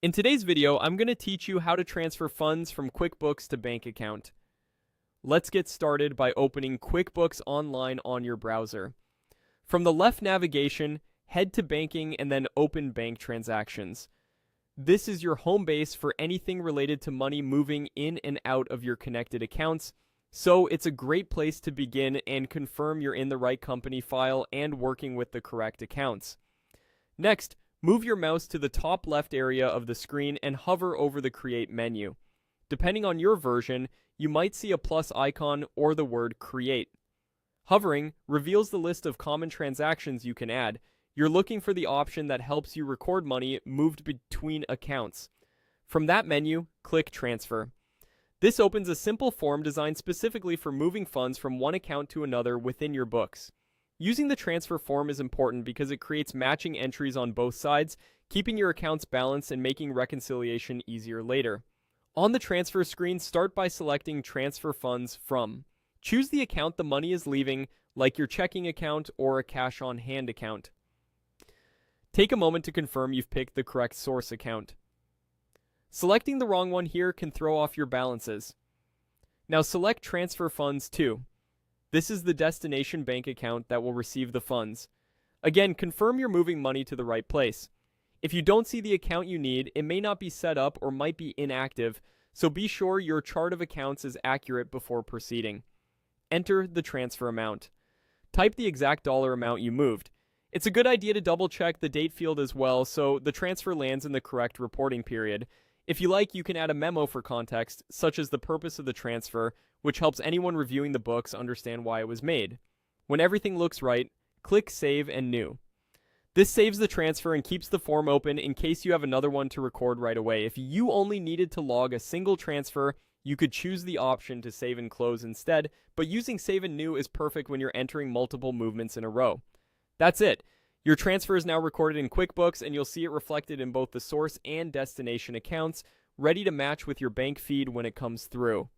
In today's video, I'm going to teach you how to transfer funds from QuickBooks to bank account. Let's get started by opening QuickBooks Online on your browser. From the left navigation, head to Banking and then Open Bank Transactions. This is your home base for anything related to money moving in and out of your connected accounts, so it's a great place to begin and confirm you're in the right company file and working with the correct accounts. Next, move your mouse to the top left area of the screen and hover over the Create menu. Depending on your version, you might see a plus icon or the word Create. Hovering reveals the list of common transactions you can add. You're looking for the option that helps you record money moved between accounts. From that menu, click Transfer. This opens a simple form designed specifically for moving funds from one account to another within your books. Using the transfer form is important because it creates matching entries on both sides, keeping your accounts balanced and making reconciliation easier later. On the transfer screen, start by selecting Transfer Funds From. Choose the account the money is leaving, like your checking account or a cash on hand account. Take a moment to confirm you've picked the correct source account. Selecting the wrong one here can throw off your balances. Now select Transfer Funds To. This is the destination bank account that will receive the funds. Again, confirm you're moving money to the right place. If you don't see the account you need, it may not be set up or might be inactive, so be sure your chart of accounts is accurate before proceeding. Enter the transfer amount. Type the exact dollar amount you moved. It's a good idea to double check the date field as well so the transfer lands in the correct reporting period. If you like, you can add a memo for context, such as the purpose of the transfer, which helps anyone reviewing the books understand why it was made. When everything looks right, click Save and New. This saves the transfer and keeps the form open in case you have another one to record right away. If you only needed to log a single transfer, you could choose the option to save and close instead, but using Save and New is perfect when you're entering multiple movements in a row. That's it. Your transfer is now recorded in QuickBooks and you'll see it reflected in both the source and destination accounts, ready to match with your bank feed when it comes through.